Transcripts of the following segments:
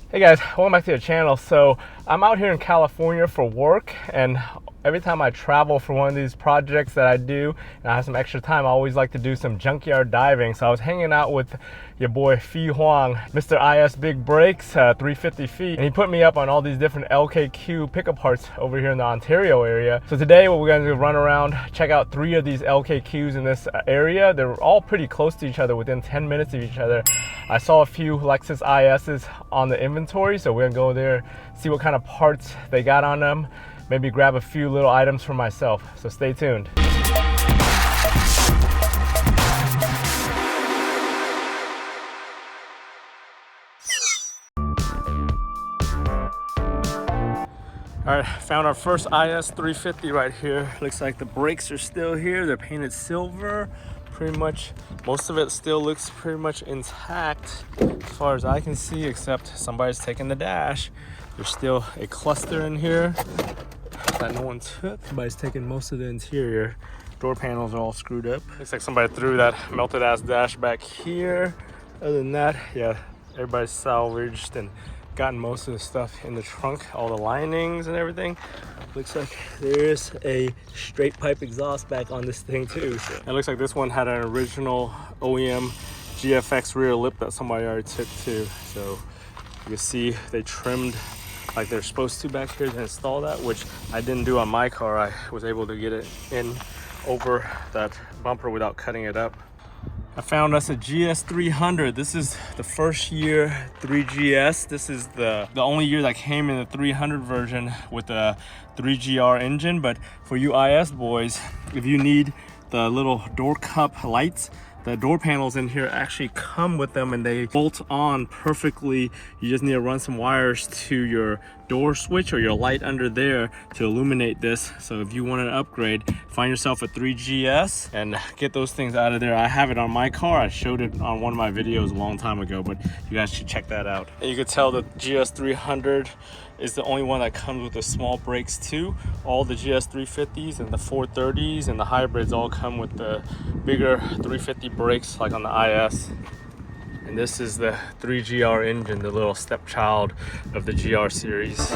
Hey guys, welcome back to the channel. So I'm out here in California for work, and every time I travel for one of these projects that I do and I have some extra time, I always like to do some junkyard diving. So I was hanging out with your boy Phi Huang, Mr. IS Big Brakes, 350 feet, and he put me up on all these different LKQ pickup parts over here in the Ontario area. So today what we're going to do is run around, check out 3 of these LKQs in this area. They're all pretty close to each other, within 10 minutes of each other. I saw a few Lexus ISs on the inventory, so we're gonna go there, see what kind of parts they got on them, maybe grab a few little items for myself. So stay tuned. All right, found our first IS350 right here. Looks like the brakes are still here. They're painted silver. Pretty much, most of it still looks pretty much intact as far as I can see, except somebody's taking the dash. There's still a cluster in here that no one took. Somebody's taking most of the interior. Door panels are all screwed up. Looks like somebody threw that melted ass dash back here. Other than that, yeah, everybody's salvaged and gotten most of the stuff in the trunk, all the linings and everything. Looks like there's a straight pipe exhaust back on this thing too. So it looks like this one had an original OEM GFX rear lip that somebody already took too. So you can see they trimmed like they're supposed to back here to install that, which I didn't do on my car. I was able to get it in over that bumper without cutting it up. I found us a IS300. This is the first year 3GS. This is the only year that came in the 300 version with a 3GR engine. But for you IS boys, if you need the little door cup lights, the door panels in here actually come with them and they bolt on perfectly. You just need to run some wires to your door switch or your light under there to illuminate this. So if you want an upgrade, find yourself a 3GS and get those things out of there. I have it on my car. I showed it on one of my videos a long time ago, but you guys should check that out. And you can tell the IS300 is the only one that comes with the small brakes too. All the IS350s and the 430s and the hybrids all come with the bigger 350 brakes like on the IS. And this is the 3GR engine, the little stepchild of the GR series.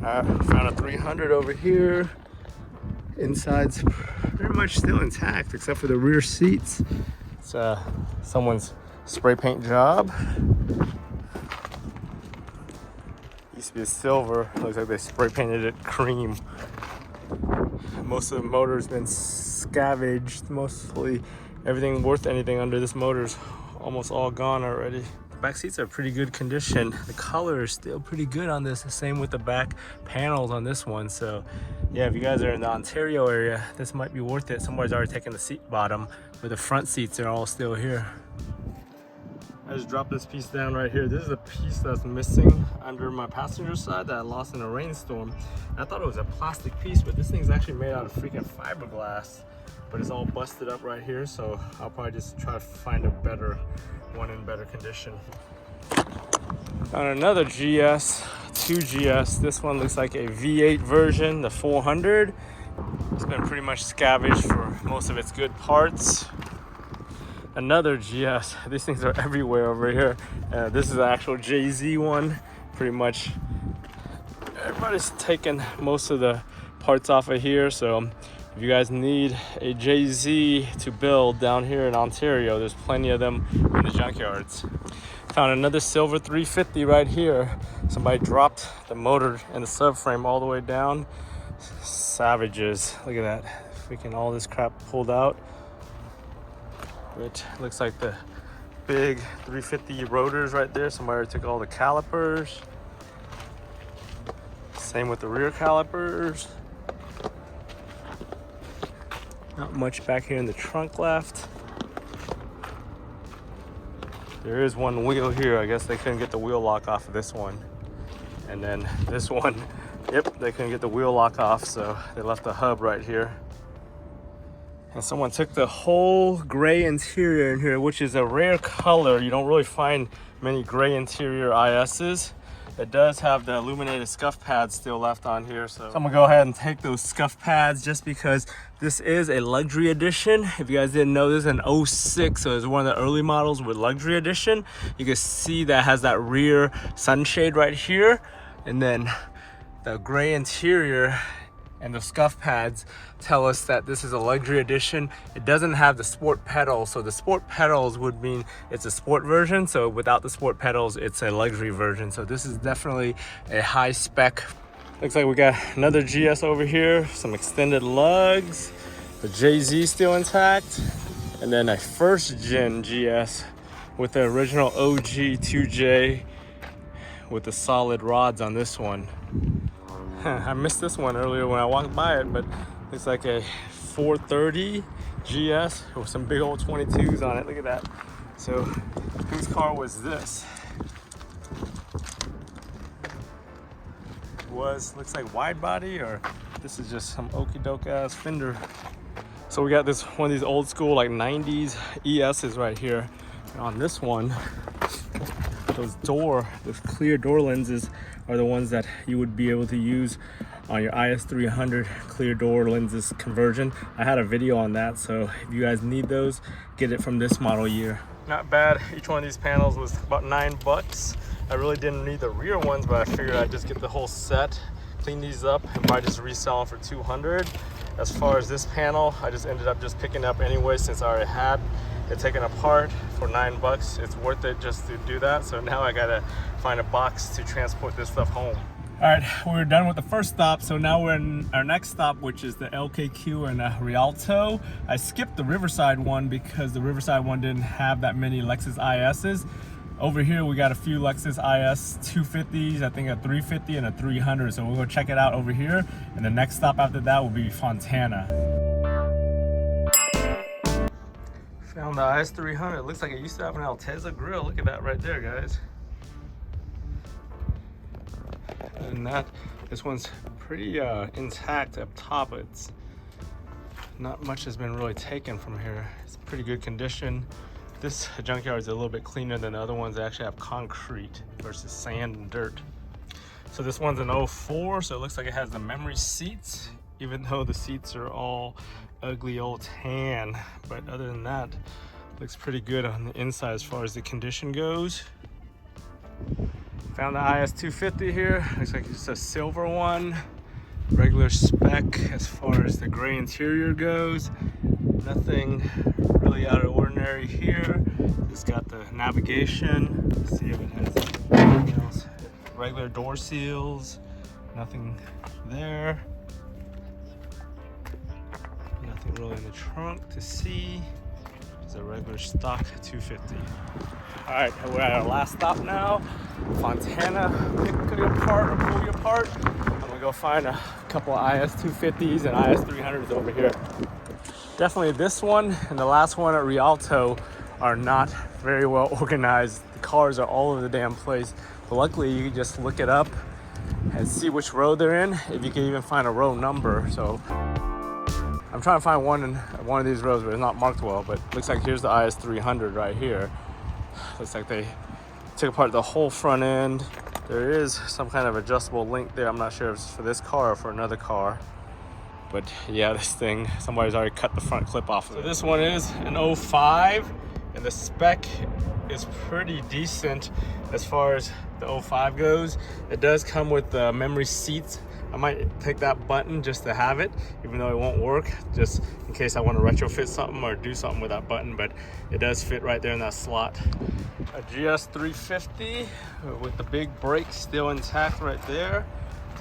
I found a 300 over here. Inside's pretty much still intact except for the rear seats. It's someone's spray paint job. Used to be silver. Looks like they spray painted it cream. Most of the motor's been scavenged. Mostly everything worth anything under this motor's almost all gone already. The back seats are pretty good condition. The color is still pretty good on this. The same with the back panels on this one. So yeah, if you guys are in the Ontario area, this might be worth it. Somebody's already taken the seat bottom, but the front seats are all still here. I just dropped this piece down right here. This is a piece that's missing under my passenger side that I lost in a rainstorm. I thought it was a plastic piece, but this thing's actually made out of freaking fiberglass. But it's all busted up right here, so I'll probably just try to find a better one in better condition. Found another GS, 2GS. This one looks like a V8 version, the 400. It's been pretty much scavenged for most of its good parts. Another GS. These things are everywhere over here. This is the actual JZ one. Pretty much everybody's taking most of the parts off of here. So if you guys need a JZ to build down here in Ontario, there's plenty of them in the junkyards. Found another silver 350 right here. Somebody dropped the motor and the subframe all the way down. Savages. Look at that. Freaking all this crap pulled out. It looks like the big 350 rotors right there. Somebody took all the calipers. Same with the rear calipers. Not much back here in the trunk left. There is one wheel here. I guess they couldn't get the wheel lock off of this one. And then this one, yep, they couldn't get the wheel lock off, so they left the hub right here. And someone took the whole gray interior in here, which is a rare color. You don't really find many gray interior ISs. It does have the illuminated scuff pads still left on here, so I'm gonna go ahead and take those scuff pads just because this is a luxury edition. If you guys didn't know, this is an 06, so it's one of the early models with luxury edition. You can see that has that rear sunshade right here, and then the gray interior and the scuff pads tell us that this is a luxury edition. It doesn't have the sport pedals, so the sport pedals would mean it's a sport version, so without the sport pedals it's a luxury version. So this is definitely a high spec. Looks like we got another GS over here, some extended lugs, the JZ still intact, and then a first gen GS with the original OG 2J with the solid rods on this one. I missed this one earlier when I walked by it, but it's like a 430 GS with some big old 22s on it. Look at that. So whose car was this? Looks like wide body, or this is just some okey doke ass fender. So we got this one of these old school like 90s ESs right here. And on this one, those clear door lenses are the ones that you would be able to use on your IS300 clear door lenses conversion. I had a video on that, so if you guys need those, get it from this model year. Not bad. Each one of these panels was about $9. I really didn't need the rear ones, but I figured I'd just get the whole set, clean these up, and probably just resell them for $200. As far as this panel, I just ended up just picking up anyway since I already had it taken apart for $9. It's worth it just to do that. So now I gotta find a box to transport this stuff home. All right, we're done with the first stop, so now we're in our next stop, which is the LKQ in Rialto. I skipped the Riverside one because the Riverside one didn't have that many Lexus ISs. Over here, we got a few Lexus IS250s, I think a 350 and a 300, so we'll go check it out over here. And the next stop after that will be Fontana. Found the IS300. It looks like it used to have an Altezza grill. Look at that right there, guys. And that, this one's pretty intact up top. It's not much has been really taken from here. It's pretty good condition. This junkyard is a little bit cleaner than the other ones. They actually have concrete versus sand and dirt. So this one's an 04, so it looks like it has the memory seats, even though the seats are all ugly old tan. But other than that, looks pretty good on the inside as far as the condition goes. Found the IS250 here. Looks like it's a silver one. Regular spec as far as the gray interior goes. Nothing really out of ordinary here. It's got the navigation. Let's see if it has anything else. Regular door seals. Nothing there. Nothing really in the trunk to see. It's a regular stock 250. All right, we're at our last stop now. Fontana. Pick you apart or pull you apart. I'm gonna go find a couple of IS250s and IS300s over here. Definitely this one and the last one at Rialto are not very well organized. The cars are all over the damn place. But luckily you can just look it up and see which row they're in, if you can even find a row number. So I'm trying to find one in one of these rows, but it's not marked well. But looks like here's the IS300 right here. Looks like they took apart the whole front end. There is some kind of adjustable link there. I'm not sure if it's for this car or for another car. But yeah, this thing, somebody's already cut the front clip off of it. So this one is an 05, and the spec is pretty decent as far as the 05 goes. It does come with memory seats. I might take that button just to have it, even though it won't work, just in case I want to retrofit something or do something with that button, but it does fit right there in that slot. A GS350 with the big brakes still intact right there.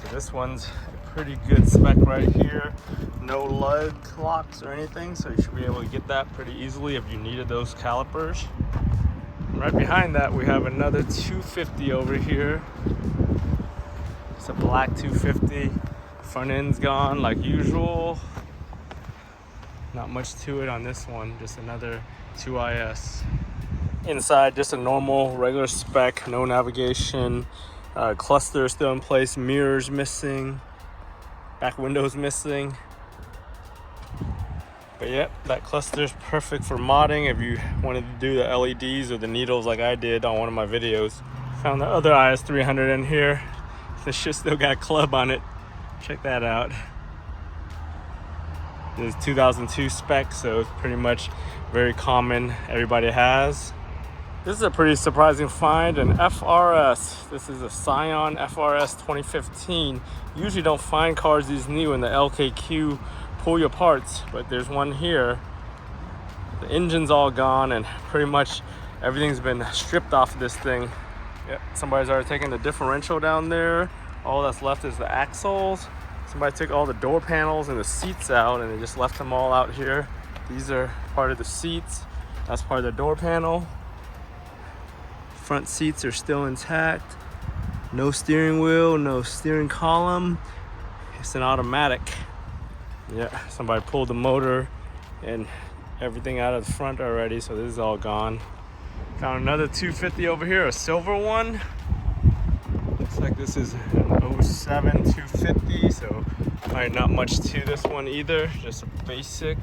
So this one's a pretty good spec right here. No lug locks or anything, so you should be able to get that pretty easily if you needed those calipers. Right behind that, we have another 250 over here. It's a black 250. Front end's gone like usual. Not much to it on this one, just another 2IS. Inside, just a normal, regular spec, no navigation. Cluster still in place, mirrors missing, back windows missing. But yep, that cluster is perfect for modding if you wanted to do the LEDs or the needles like I did on one of my videos. Found the other IS300 in here. This shit still got a club on it. Check that out. This is 2002 spec, so it's pretty much very common. Everybody has. This is a pretty surprising find, an FR-S. This is a Scion FR-S 2015. Usually don't find cars these new in the LKQ pull your parts, but there's one here. The engine's all gone and pretty much everything's been stripped off of this thing. Yep, somebody's already taken the differential down there. All that's left is the axles. Somebody took all the door panels and the seats out and they just left them all out here. These are part of the seats. That's part of the door panel. Front seats are still intact. No steering wheel, no steering column. It's an automatic. Yeah, somebody pulled the motor and everything out of the front already, so this is all gone. Found another 250 over here, a silver one. Looks like this is an 07 250, so probably not much to this one either, just a basic.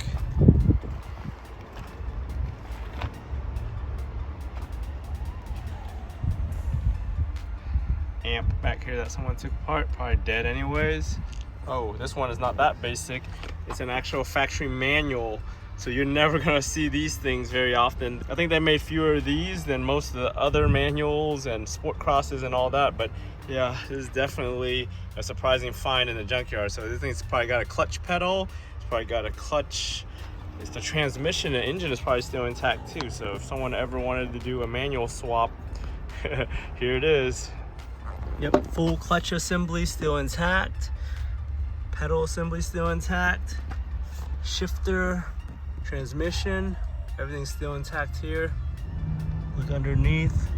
Amp back here that someone took apart, probably dead anyways. Oh, this one is not that basic. It's an actual factory manual, so you're never gonna see these things very often. I think they made fewer of these than most of the other manuals and sport crosses and all that, but yeah, this is definitely a surprising find in the junkyard. So this thing's probably got a clutch pedal, it's probably got a clutch, it's the transmission, the engine is probably still intact too, so if someone ever wanted to do a manual swap, here it is. Yep, full clutch assembly still intact. Pedal assembly still intact. Shifter, transmission, everything's still intact here. Look underneath.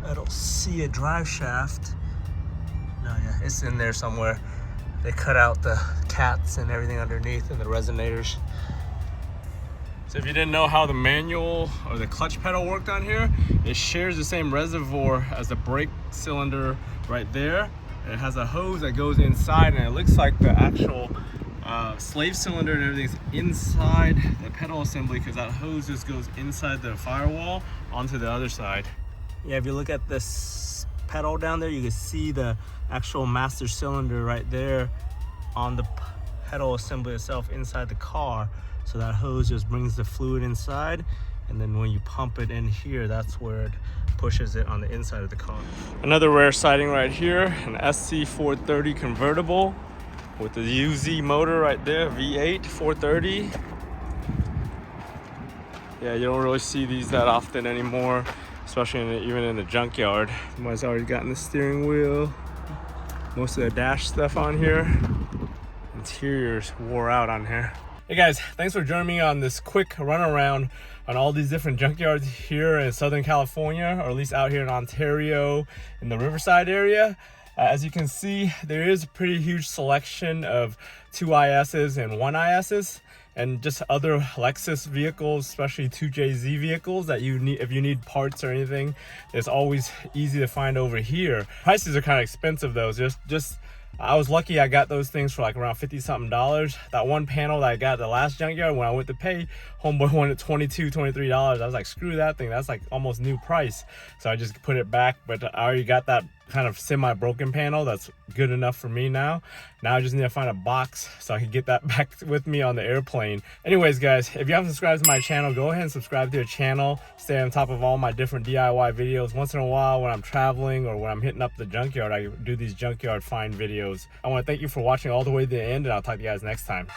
I don't see a drive shaft. No, yeah, it's in there somewhere. They cut out the cats and everything underneath and the resonators. So if you didn't know how the manual or the clutch pedal worked on here, it shares the same reservoir as the brake cylinder right there. And it has a hose that goes inside, and it looks like the actual slave cylinder and everything's inside the pedal assembly, because that hose just goes inside the firewall onto the other side. Yeah, if you look at this pedal down there, you can see the actual master cylinder right there on the pedal assembly itself inside the car. So that hose just brings the fluid inside, and then when you pump it in here, that's where it pushes it on the inside of the car. Another rare sighting right here, an SC430 convertible with the UZ motor right there, V8 430. Yeah, you don't really see these that often anymore, especially even in the junkyard. Somebody's already gotten the steering wheel, most of the dash stuff on here. Interior's wore out on here. Hey guys, thanks for joining me on this quick run around on all these different junkyards here in Southern California, or at least out here in Ontario in the Riverside area. As you can see, there is a pretty huge selection of 2 ISs and 1 ISs, and just other Lexus vehicles, especially 2JZ vehicles that you need if you need parts or anything. It's always easy to find over here. Prices are kind of expensive though. I was lucky I got those things for like around $50-something. That one panel that I got at the last junkyard, when I went to pay, homeboy wanted $22, $23. I was like, screw that thing, that's like almost new price. So I just put it back, but I already got that kind of semi-broken panel that's good enough for me now. Now I just need to find a box so I can get that back with me on the airplane. Anyways guys, if you haven't subscribed to my channel, go ahead and subscribe to the channel. Stay on top of all my different DIY videos. Once in a while when I'm traveling or when I'm hitting up the junkyard, I do these junkyard find videos. I want to thank you for watching all the way to the end, and I'll talk to you guys next time.